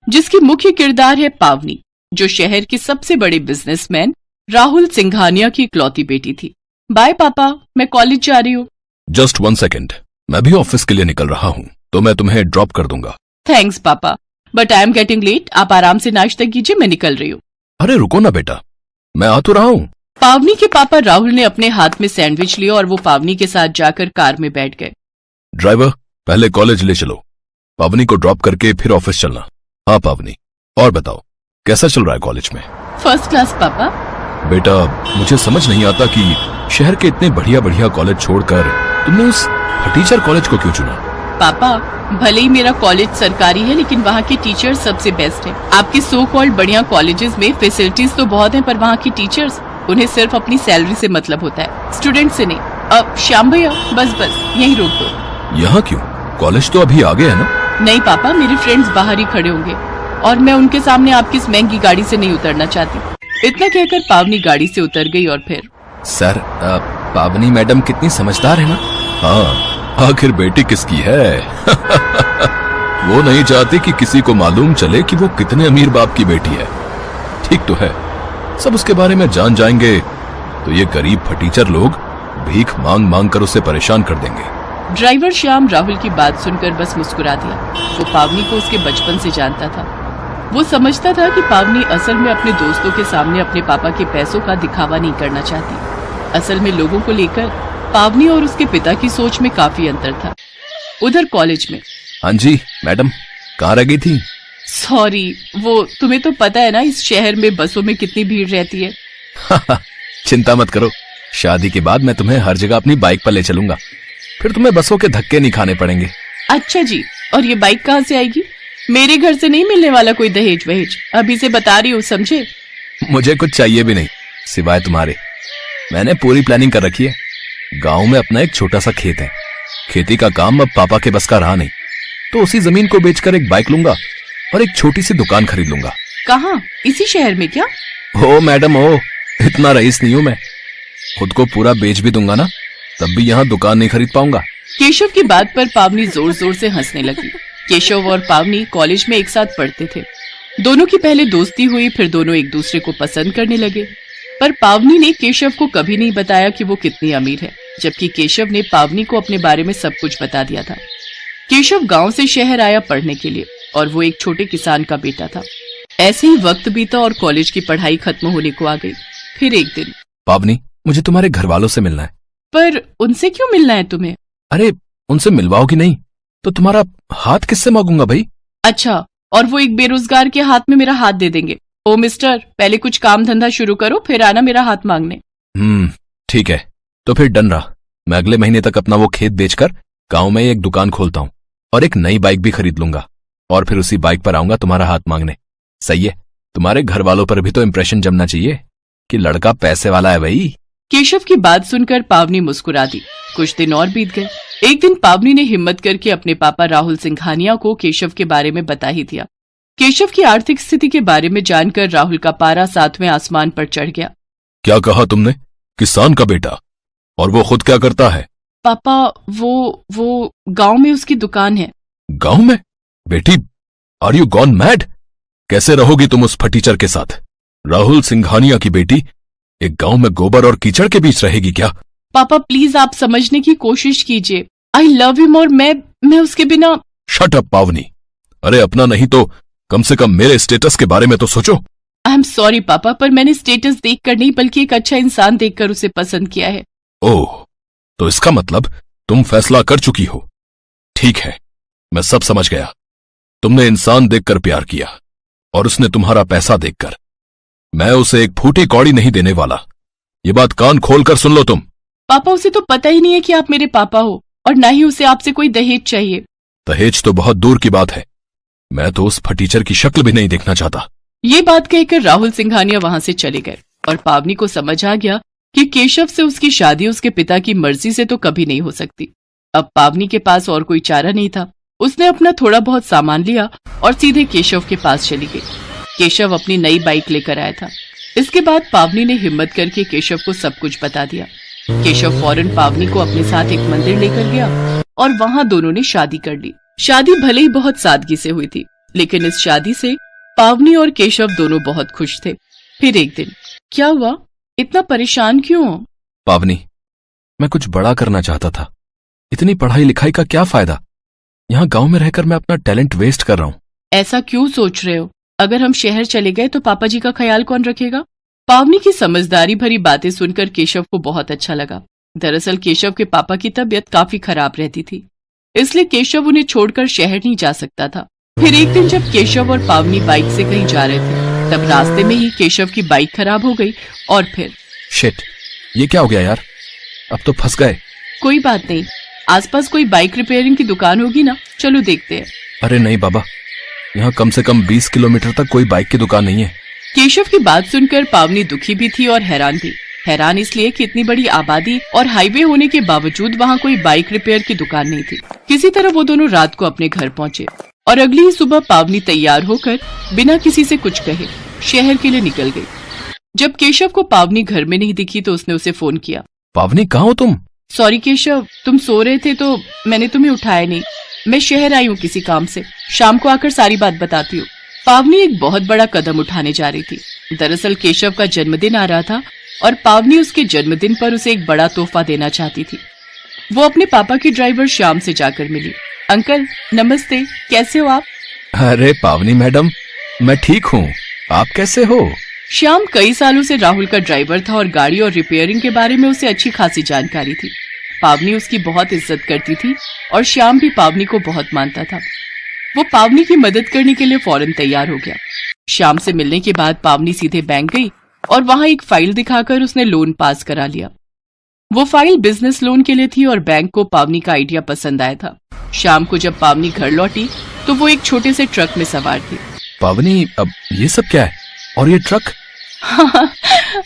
जिसकी मुख्य किरदार है पावनी, जो शहर के सबसे बड़े बिजनेसमैन राहुल सिंघानिया की इकलौती बेटी थी। बाय पापा, मैं कॉलेज जा रही हूँ। जस्ट 1 सेकेंड, मैं भी ऑफिस के लिए निकल रहा हूँ, तो मैं तुम्हें ड्रॉप कर दूंगा। थैंक्स पापा, but I am getting late. आप आराम से नाश्ता कीजिए, मैं निकल रही हूँ। अरे रुको ना बेटा, मैं आ तो रहा हूँ। पावनी के पापा राहुल ने अपने हाथ में सैंडविच लिया और वो पावनी के साथ जाकर कार में बैठ गए। ड्राइवर, पहले कॉलेज ले चलो, पावनी को ड्रॉप करके फिर ऑफिस चलना। हाँ पावनी, और बताओ कैसा चल रहा है कॉलेज में? फर्स्ट क्लास पापा। बेटा, मुझे समझ नहीं आता कि शहर के इतने बढ़िया बढ़िया कॉलेज छोड़कर तुमने उस टीचर कॉलेज को क्यों चुना? पापा, भले ही मेरा कॉलेज सरकारी है, लेकिन वहाँ के टीचर्स सबसे बेस्ट हैं। आपके सो कॉल्ड बढ़िया कॉलेजेस में फैसिलिटीज तो बहुत हैं, पर वहाँ की टीचर्स, उन्हें सिर्फ अपनी सैलरी से मतलब होता है, स्टूडेंट से नहीं। अब श्याम भैया, बस यहीं रोक दो। यहाँ क्यों? कॉलेज तो अभी आगे है ना? नहीं पापा, मेरे फ्रेंड्स बाहर ही खड़े होंगे और मैं उनके सामने आपकी इस महंगी गाड़ी से नहीं उतरना चाहती। इतना कहकर पावनी गाड़ी से उतर गई और फिर सर, पावनी मैडम कितनी समझदार है ना? हाँ, आखिर बेटी किसकी है? वो नहीं चाहती कि किसी को मालूम चले कि वो कितने अमीर बाप की बेटी है। ठीक तो है, सब उसके बारे में जान जाएंगे तो ये गरीब फटीचर लोग भीख मांग मांग कर उसे परेशान कर देंगे। ड्राइवर श्याम राहुल की बात सुनकर बस मुस्कुरा दिया। वो पावनी को उसके बचपन से जानता था। वो समझता था कि पावनी असल में अपने दोस्तों के सामने अपने पापा के पैसों का दिखावा नहीं करना चाहती। असल में लोगों को लेकर पावनी और उसके पिता की सोच में काफी अंतर था। उधर कॉलेज में। हाँ जी मैडम, कहाँ रह गई थी? सॉरी, वो तुम्हें तो पता है ना, इस शहर में बसों में कितनी भीड़ रहती है। चिंता मत करो, शादी के बाद मैं तुम्हें हर जगह अपनी बाइक पर ले चलूंगा, फिर तुम्हें बसों के धक्के नहीं खाने पड़ेंगे। अच्छा जी, और ये बाइक कहाँ से आएगी? मेरे घर से नहीं मिलने वाला कोई दहेज वहेज, अभी से बता रही हूँ, समझे? मुझे कुछ चाहिए भी नहीं सिवाय तुम्हारे। मैंने पूरी प्लानिंग कर रखी है। गांव में अपना एक छोटा सा खेत है, खेती का काम अब पापा के बस का रहा नहीं, तो उसी जमीन को बेचकर एक बाइक लूंगा और एक छोटी सी दुकान खरीद लूंगा। कहाँ? इसी शहर में क्या? ओ मैडम, ओ इतना रईस नहीं हूं मैं। खुद को पूरा बेच भी दूंगा ना, तब भी यहाँ दुकान नहीं खरीद पाऊंगा। केशव की बात पर पावनी जोर जोर से हंसने लगी। केशव और पावनी कॉलेज में एक साथ पढ़ते थे। दोनों की पहले दोस्ती हुई, फिर दोनों एक दूसरे को पसंद करने लगे। पर पावनी ने केशव को कभी नहीं बताया कि वो कितनी अमीर है, जबकि केशव ने पावनी को अपने बारे में सब कुछ बता दिया था। केशव गांव से शहर आया पढ़ने के लिए और वो एक छोटे किसान का बेटा था। ऐसे ही वक्त बीता और कॉलेज की पढ़ाई खत्म होने को आ गई। फिर एक दिन, पावनी, मुझे तुम्हारे घर वालों से मिलना है। पर उनसे क्यों मिलना है तुम्हें? अरे उनसे मिलवाओगी नहीं तो तुम्हारा हाथ किससे मांगूंगा भाई? अच्छा, और वो एक बेरोजगार के हाथ में मेरा हाथ दे देंगे? ओ मिस्टर, पहले कुछ काम धंधा शुरू करो, फिर आना मेरा हाथ मांगने। ठीक है, तो फिर डन रहा। मैं अगले महीने तक अपना वो खेत बेचकर गांव में एक दुकान खोलता हूँ और एक नई बाइक भी खरीद लूंगा, और फिर उसी बाइक पर आऊंगा तुम्हारा हाथ मांगने। सही है? तुम्हारे घर वालों पर भी तो इम्प्रेशन जमना चाहिए कि लड़का पैसे वाला है भाई। केशव की बात सुनकर पावनी मुस्कुरा दी। कुछ दिन और बीत गए। एक दिन पावनी ने हिम्मत करके अपने पापा राहुल सिंघानिया को केशव के बारे में बता ही दिया। केशव की आर्थिक स्थिति के बारे में जानकर राहुल का पारा 7वें आसमान पर चढ़ गया। क्या कहा तुमने? किसान का बेटा? और वो खुद क्या करता है? पापा, वो गांव में उसकी दुकान है। गांव में? बेटी, आर यू गॉन मैड? कैसे रहोगी तुम उस फटीचर के साथ? राहुल सिंघानिया की बेटी एक गांव में गोबर और कीचड़ के बीच रहेगी क्या? पापा प्लीज, आप समझने की कोशिश कीजिए। आई लव हिम और मैं उसके बिना। शट अप पावनी। अरे अपना नहीं तो कम से कम मेरे स्टेटस के बारे में तो सोचो। आई एम सॉरी पापा, पर मैंने स्टेटस देखकर नहीं बल्कि एक अच्छा इंसान देखकर उसे पसंद किया है। ओह, तो इसका मतलब तुम फैसला कर चुकी हो। ठीक है, मैं सब समझ गया। तुमने इंसान देखकर प्यार किया और उसने तुम्हारा पैसा देखकर। मैं उसे एक फूटी कौड़ी नहीं देने वाला। ये बात कान खोलकर सुन लो तुम। पापा, उसे तो पता ही नहीं है कि आप मेरे पापा हो, और ना ही उसे आपसे कोई दहेज चाहिए। दहेज तो बहुत दूर की बात है। मैं तो उस फटीचर की शक्ल भी नहीं देखना चाहता। ये बात कहकर राहुल सिंघानिया वहां से चले गए और पावनी को समझ आ गया कि केशव से उसकी शादी उसके पिता की मर्जी से तो कभी नहीं हो सकती। अब पावनी के पास और कोई चारा नहीं था। उसने अपना थोड़ा बहुत सामान लिया और सीधे केशव के पास चली गई। केशव अपनी नई बाइक लेकर आया था। इसके बाद पावनी ने हिम्मत करके केशव को सब कुछ बता दिया। केशव फौरन पावनी को अपने साथ एक मंदिर लेकर गया और वहां दोनों ने शादी कर ली। शादी भले ही बहुत सादगी से हुई थी, लेकिन इस शादी से पावनी और केशव दोनों बहुत खुश थे। फिर एक दिन क्या हुआ, इतना परेशान क्यों हो? पावनी, मैं कुछ बड़ा करना चाहता था। इतनी पढ़ाई लिखाई का क्या फायदा? यहाँ गांव में रहकर मैं अपना टैलेंट वेस्ट कर रहा हूँ। ऐसा क्यों सोच रहे हो? अगर हम शहर चले गए तो पापा जी का ख्याल कौन रखेगा? पावनी की समझदारी भरी बातें सुनकर केशव को बहुत अच्छा लगा। दरअसल केशव के पापा की तबीयत काफी खराब रहती थी, इसलिए केशव उन्हें छोड़कर शहर नहीं जा सकता था। फिर एक दिन जब केशव और पावनी बाइक से कहीं जा रहे थे, तब रास्ते में ही केशव की बाइक खराब हो गई और फिर शिट, ये क्या हो गया यार? अब तो फंस गए। कोई बात नहीं, आसपास कोई बाइक रिपेयरिंग की दुकान होगी ना, चलो देखते हैं। अरे नहीं बाबा, यहाँ कम से कम 20 किलोमीटर तक कोई बाइक की दुकान नहीं है। केशव की बात सुनकर पावनी दुखी भी थी और हैरान भी। हैरान इसलिए कि इतनी बड़ी आबादी और हाईवे होने के बावजूद वहाँ कोई बाइक रिपेयर की दुकान नहीं थी। किसी तरह वो दोनों रात को अपने घर पहुँचे और अगली ही सुबह पावनी तैयार होकर बिना किसी से कुछ कहे शहर के लिए निकल गई। जब केशव को पावनी घर में नहीं दिखी तो उसने उसे फोन किया। पावनी, कहाँ हो तुम? सॉरी केशव, तुम सो रहे थे तो मैंने तुम्हें उठाया नहीं। मैं शहर आई हूँ किसी काम से, शाम को आकर सारी बात बताती हूँ। पावनी एक बहुत बड़ा कदम उठाने जा रही थी। दरअसल केशव का जन्मदिन आ रहा था और पावनी उसके जन्मदिन पर उसे एक बड़ा तोहफा देना चाहती थी। वो अपने पापा की ड्राइवर श्याम से जाकर मिली। अंकल नमस्ते, कैसे हो आप? अरे पावनी मैडम, मैं ठीक हूँ, आप कैसे हो? श्याम कई सालों से राहुल का ड्राइवर था और गाड़ी और रिपेयरिंग के बारे में उसे अच्छी खासी जानकारी थी। पावनी उसकी बहुत इज्जत करती थी और श्याम भी पावनी को बहुत मानता था। वो पावनी की मदद करने के लिए फौरन तैयार हो गया। श्याम से मिलने के बाद पावनी सीधे बैंक गई और वहां एक फाइल दिखाकर उसने लोन पास करा लिया। वो फाइल बिजनेस लोन के लिए थी और बैंक को पावनी का आइडिया पसंद आया था। शाम को जब पावनी घर लौटी तो वो एक छोटे से ट्रक में सवार थी। पावनी, अब ये सब क्या है? और ये ट्रक?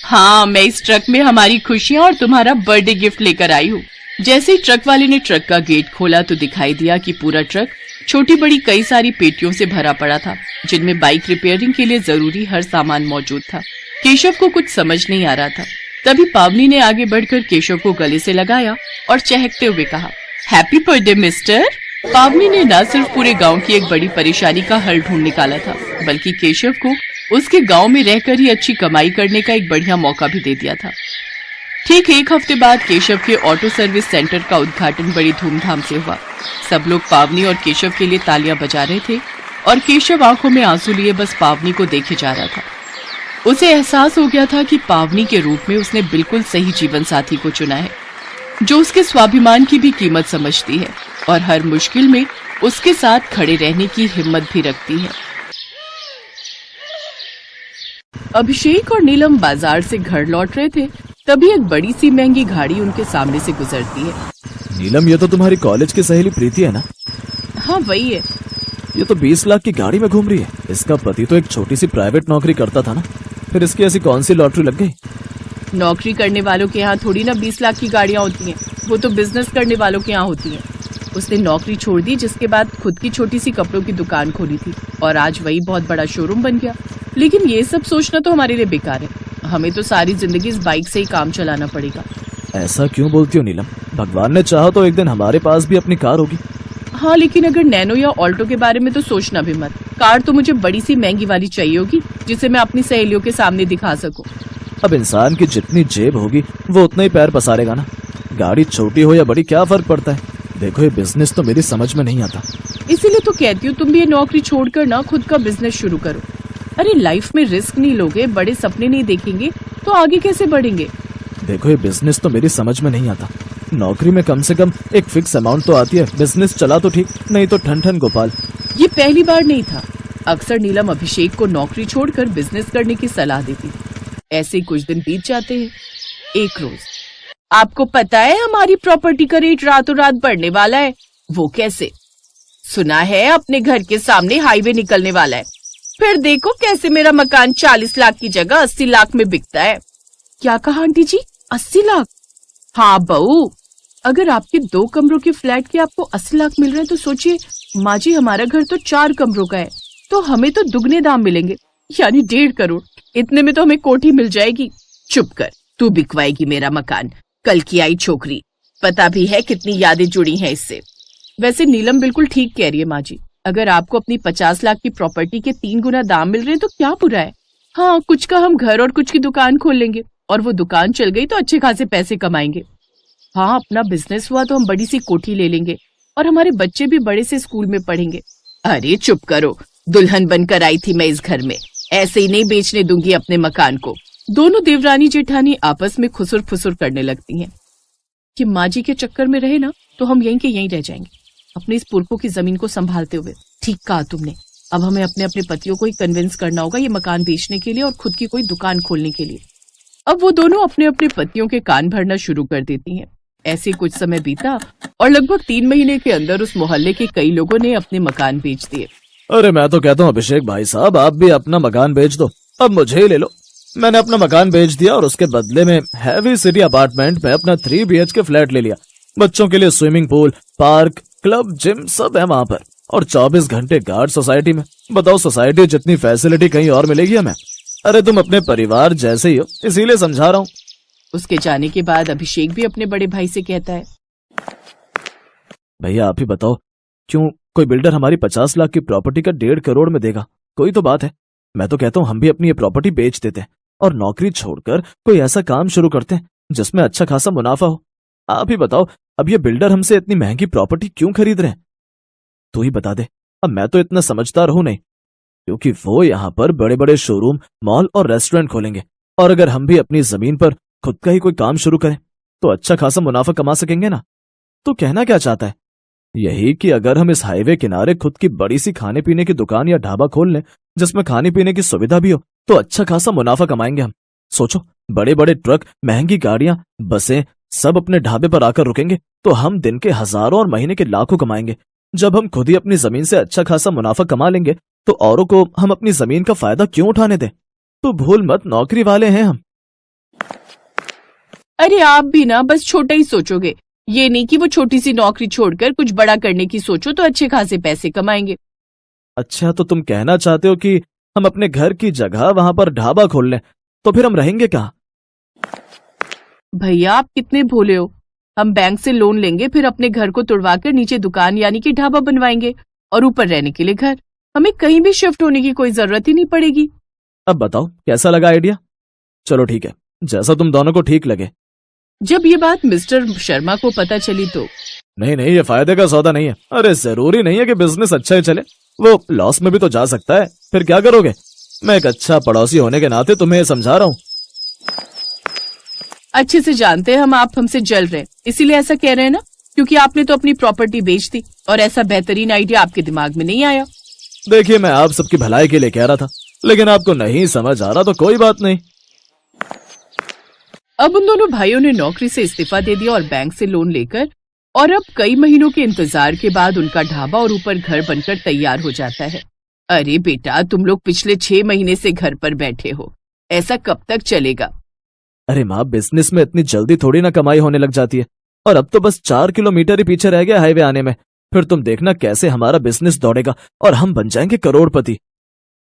हाँ, मैं इस ट्रक में हमारी खुशियाँ और तुम्हारा बर्थडे गिफ्ट लेकर आई हूँ। जैसे ही ट्रक वाले ने ट्रक का गेट खोला तो दिखाई दिया कि पूरा ट्रक छोटी बड़ी कई सारी पेटियों से भरा पड़ा था, जिनमें बाइक रिपेयरिंग के लिए जरूरी हर सामान मौजूद था। केशव को कुछ समझ नहीं आ रहा था। तभी पावनी ने आगे बढ़कर केशव को गले से लगाया और चहकते हुए कहा, हैप्पी बर्थडे मिस्टर। पावनी ने न सिर्फ पूरे गांव की एक बड़ी परेशानी का हल ढूंढ निकाला था, बल्कि केशव को उसके गांव में रहकर ही अच्छी कमाई करने का एक बढ़िया मौका भी दे दिया था। ठीक एक हफ्ते बाद केशव के ऑटो सर्विस सेंटर का उद्घाटन बड़ी धूमधाम से हुआ। सब लोग पावनी और केशव के लिए तालियां बजा रहे थे और केशव आंखों में आंसू लिए बस पावनी को देखे जा रहा था। उसे एहसास हो गया था कि पावनी के रूप में उसने बिल्कुल सही जीवन साथी को चुना है, जो उसके स्वाभिमान की भी कीमत समझती है और हर मुश्किल में उसके साथ खड़े रहने की हिम्मत भी रखती है। अभिषेक और नीलम बाजार से घर लौट रहे थे, तभी एक बड़ी सी महंगी गाड़ी उनके सामने से गुजरती है। नीलम, ये तो तुम्हारी कॉलेज की सहेली प्रीति है ना? हाँ वही है। ये तो 20 लाख की गाड़ी में घूम रही है। इसका पति तो एक छोटी सी प्राइवेट नौकरी करता था ना, फिर इसकी ऐसी कौन सी लॉटरी लग गई? नौकरी करने वालों के यहाँ थोड़ी ना 20 लाख की गाड़ियाँ होती हैं, वो तो बिजनेस करने वालों के यहाँ होती हैं। उसने नौकरी छोड़ दी, जिसके बाद खुद की छोटी सी कपड़ों की दुकान खोली थी और आज वही बहुत बड़ा शोरूम बन गया। लेकिन ये सब सोचना तो हमारे लिए बेकार है, हमें तो सारी जिंदगी इस बाइक से ही काम चलाना पड़ेगा। ऐसा क्यों बोलती हो नीलम? भगवान ने चाहा तो एक दिन हमारे पास भी अपनी कार होगी। हाँ, लेकिन अगर नैनो या ऑल्टो के बारे में तो सोचना भी मत। कार तो मुझे बड़ी सी महंगी वाली चाहिए होगी, जिसे मैं अपनी सहेलियों के सामने दिखा सकूं। अब इंसान की जितनी जेब होगी वो उतना ही पैर पसारेगा ना। गाड़ी छोटी हो या बड़ी क्या फर्क पड़ता है? देखो, ये बिजनेस तो मेरी समझ में नहीं आता। इसीलिए तो कहती हूँ तुम भी ये नौकरी छोड़कर ना खुद का बिजनेस शुरू करो। अरे लाइफ में रिस्क नहीं लोगे, बड़े सपने नहीं देखेंगे तो आगे कैसे बढ़ेंगे? देखो, ये बिजनेस तो मेरी समझ में नहीं आता। नौकरी में कम से कम एक फिक्स अमाउंट तो आती है, बिजनेस चला तो ठीक, नहीं तो ठन ठन गोपाल। ये पहली बार नहीं था। अक्सर नीलम अभिषेक को नौकरी छोड़कर बिजनेस करने की सलाह देती। ऐसे ही कुछ दिन बीत जाते हैं। एक रोज, आपको पता है हमारी प्रॉपर्टी का रेट रातों रात बढ़ने वाला है। वो कैसे? सुना है अपने घर के सामने हाईवे निकलने वाला है। फिर देखो कैसे मेरा मकान 40 लाख की जगह 80 लाख में बिकता है। क्या कहा आंटी जी? 80 लाख? हाँ बहू, अगर आपके 2 कमरों के फ्लैट के आपको 80 लाख मिल रहे हैं तो सोचिए, माँ जी हमारा घर तो 4 कमरों का है, तो हमें तो दुगने दाम मिलेंगे, यानी 1.5 करोड़। इतने में तो हमें कोठी मिल जाएगी। चुप कर, तू बिकवाएगी मेरा मकान। कल की आई छोकरी, पता भी है कितनी यादें जुड़ी हैं इससे। वैसे नीलम बिल्कुल ठीक कह रही है माँ जी, अगर आपको अपनी 50 लाख की प्रॉपर्टी के 3 गुना दाम मिल रहे हैं तो क्या बुरा है। हाँ, कुछ का हम घर और कुछ की दुकान खोल लेंगे और वो दुकान चल गई तो अच्छे खासे पैसे कमाएंगे। हाँ, अपना बिजनेस हुआ तो हम बड़ी सी कोठी ले लेंगे और हमारे बच्चे भी बड़े से स्कूल में पढ़ेंगे। अरे चुप करो, दुल्हन बनकर आई थी मैं इस घर में, ऐसे ही नहीं बेचने दूंगी अपने मकान को। दोनों देवरानी जेठानी आपस में खुसुर फुसुर करने लगती हैं कि माँ जी के चक्कर में रहे ना तो हम यहीं के यहीं रह जाएंगे, अपने इस पुरखों की जमीन को संभालते हुए। ठीक कहा तुमने, अब हमें अपने अपने पतियों को ही कन्विंस करना होगा ये मकान बेचने के लिए और खुद की कोई दुकान खोलने के लिए। अब वो दोनों अपने अपने पतियों के कान भरना शुरू कर देती हैं। ऐसे कुछ समय बीता और लगभग 3 महीने के अंदर उस मोहल्ले के कई लोगों ने अपने मकान बेच दिए। अरे मैं तो कहता हूँ अभिषेक भाई साहब, आप भी अपना मकान बेच दो, अब मुझे ही ले लो। मैंने अपना मकान बेच दिया और उसके बदले में हैवी सिटी अपार्टमेंट में अपना 3 BHK फ्लैट ले लिया। बच्चों के लिए swimming pool, park, club, gym सब है वहाँ पर और 24 घंटे गार्ड सोसाइटी में। बताओ, सोसाइटी जितनी फैसिलिटी कहीं और मिलेगी हमें? अरे तुम अपने परिवार जैसे ही हो, इसीलिए समझा रहा हूँ। उसके जाने के बाद अभिषेक भी अपने बड़े भाई से कहता है, भैया आप ही बताओ, क्यों कोई बिल्डर हमारी 50 लाख की प्रॉपर्टी का 1.5 करोड़ में देगा? कोई तो बात है। मैं तो कहता हूँ हम भी अपनी ये प्रॉपर्टी बेच देते हैं और नौकरी छोड़कर कोई ऐसा काम शुरू करते हैं जिसमें अच्छा खासा मुनाफा हो। आप ही बताओ, अब ये बिल्डर हमसे इतनी महंगी प्रॉपर्टी क्यों खरीद रहे हैं? तू ही बता दे। अब मैं तो इतना समझदार हूं नहीं, क्योंकि वो यहाँ पर बड़े बड़े शोरूम, मॉल और रेस्टोरेंट खोलेंगे और अगर हम भी अपनी जमीन पर खुद का ही कोई काम शुरू करें तो अच्छा खासा मुनाफा कमा सकेंगे ना। तो कहना क्या चाहता है? यही कि अगर हम इस हाईवे किनारे खुद की बड़ी सी खाने पीने की दुकान या ढाबा खोल लें जिसमें खाने पीने की सुविधा भी हो तो अच्छा खासा मुनाफा कमाएंगे हम। सोचो, बड़े बड़े ट्रक, महंगी गाड़ियां, बसें सब अपने ढाबे पर आकर रुकेंगे तो हम दिन के हजारों और महीने के लाखों कमाएंगे। जब हम खुद ही अपनी जमीन से अच्छा खासा मुनाफा कमा लेंगे तो औरों को हम अपनी जमीन का फायदा क्यों उठाने दें? तो भूल मत, नौकरी वाले हैं हम। अरे आप भी ना बस छोटा ही सोचोगे, ये नहीं कि वो छोटी सी नौकरी छोड़कर कुछ बड़ा करने की सोचो तो अच्छे खासे पैसे कमाएंगे। अच्छा, तो तुम कहना चाहते हो कि हम अपने घर की जगह वहां पर ढाबा खोल लें, तो फिर हम रहेंगे कहाँ? भैया आप कितने भोले हो, हम बैंक से लोन लेंगे, फिर अपने घर को तुड़वाकर नीचे दुकान यानी कि ढाबा बनवाएंगे और ऊपर रहने के लिए घर। हमें कहीं भी शिफ्ट होने की कोई जरूरत ही नहीं पड़ेगी। अब बताओ कैसा लगा आइडिया? चलो ठीक है, जैसा तुम दोनों को ठीक लगे। जब ये बात मिस्टर शर्मा को पता चली तो नहीं नहीं, ये फायदे का सौदा नहीं है। अरे जरूरी नहीं है कि बिजनेस अच्छा ही चले, वो लॉस में भी तो जा सकता है। फिर क्या करोगे? मैं एक अच्छा पड़ोसी होने के नाते तुम्हें ये समझा रहा हूँ। अच्छे से जानते हैं हम आप हमसे जल रहे हैं, इसीलिए ऐसा कह रहे हैं ना, क्योंकि आपने तो अपनी प्रॉपर्टी बेच दी और ऐसा बेहतरीन आइडिया आपके दिमाग में नहीं आया। देखिए, मैं आप सबकी भलाई के लिए कह रहा था, लेकिन आपको नहीं समझ आ रहा तो कोई बात नहीं। अब उन दोनों भाइयों ने नौकरी से इस्तीफा दे दिया और बैंक से लोन लेकर, और अब कई महीनों के इंतजार के बाद उनका ढाबा और ऊपर घर बनकर तैयार हो जाता है। अरे बेटा, तुम लोग पिछले 6 महीने से घर पर बैठे हो, ऐसा कब तक चलेगा? अरे माँ, बिजनेस में इतनी जल्दी थोड़ी ना कमाई होने लग जाती है, और अब तो बस 4 किलोमीटर ही पीछे रह गया हाईवे आने में। फिर तुम देखना कैसे हमारा बिजनेस दौड़ेगा और हम बन जाएंगे करोड़पति।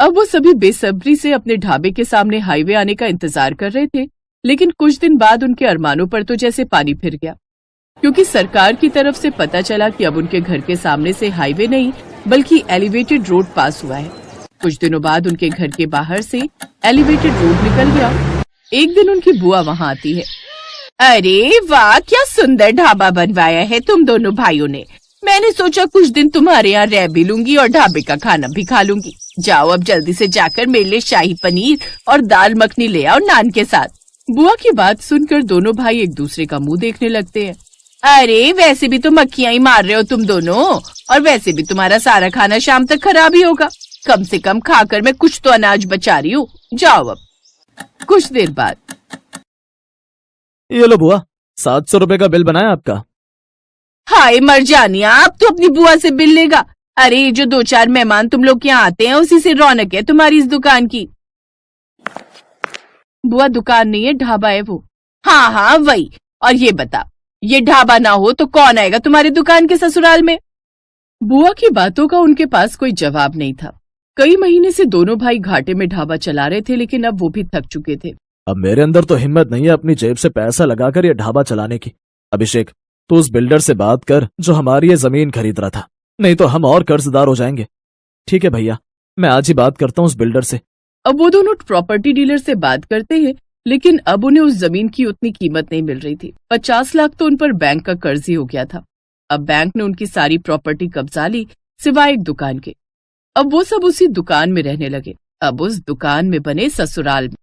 अब वो सभी बेसब्री से अपने ढाबे के सामने हाईवे आने का इंतजार कर रहे थे, लेकिन कुछ दिन बाद उनके अरमानों पर तो जैसे पानी फिर गया, क्योंकि सरकार की तरफ से पता चला कि अब उनके घर के सामने से हाईवे नहीं बल्कि एलिवेटेड रोड पास हुआ है। कुछ दिनों बाद उनके घर के बाहर से एलिवेटेड रोड निकल गया। एक दिन उनकी बुआ वहाँ आती है। अरे वाह, क्या सुंदर ढाबा बनवाया है तुम दोनों भाइयों ने। मैंने सोचा कुछ दिन तुम्हारे यहाँ रह भी लूंगी और ढाबे का खाना भी खा लूंगी। जाओ अब जल्दी से जाकर मेरे लिए शाही पनीर और दाल मखनी ले आओ नान के साथ। बुआ की बात सुनकर दोनों भाई एक दूसरे का मुंह देखने लगते हैं। अरे वैसे भी तो मक्खियां ही मार रहे हो तुम दोनों, और वैसे भी तुम्हारा सारा खाना शाम तक खराब ही होगा। कम से कम खाकर मैं कुछ तो अनाज बचा रही हूँ। जाओ अब। कुछ देर बाद, ये लो बुआ, 700 रुपए का बिल बनाया आपका। हाय मर जानिया, आप तो अपनी बुआ से बिल लेगा। अरे ये जो 2-4 मेहमान तुम लोग यहाँ आते हैं उसी से रौनक है तुम्हारी इस दुकान की। बुआ दुकान नहीं है, ढाबा है वो। हाँ हाँ वही। और ये बता, ये ढाबा ना हो तो कौन आएगा तुम्हारी दुकान के ससुराल में? बुआ की बातों का उनके पास कोई जवाब नहीं था। कई महीने से दोनों भाई घाटे में ढाबा चला रहे थे, लेकिन अब वो भी थक चुके थे। अब मेरे अंदर तो हिम्मत नहीं है अपनी जेब से पैसा लगाकर ये ढाबा चलाने की। अभिषेक, तू उस बिल्डर से बात कर जो हमारी ये जमीन खरीद रहा था। नहीं तो हम और कर्जदार हो जाएंगे। ठीक है भैया, मैं आज ही बात करता हूँ उस बिल्डर से। अब वो दोनों प्रॉपर्टी डीलर से बात करते हैं, लेकिन अब उन्हें उस जमीन की उतनी कीमत नहीं मिल रही थी। 50 लाख तो उन पर बैंक का कर्ज ही हो गया था। अब बैंक ने उनकी सारी प्रॉपर्टी कब्जा ली, सिवाय एक दुकान के। अब वो सब उसी दुकान में रहने लगे, अब उस दुकान में बने ससुराल में।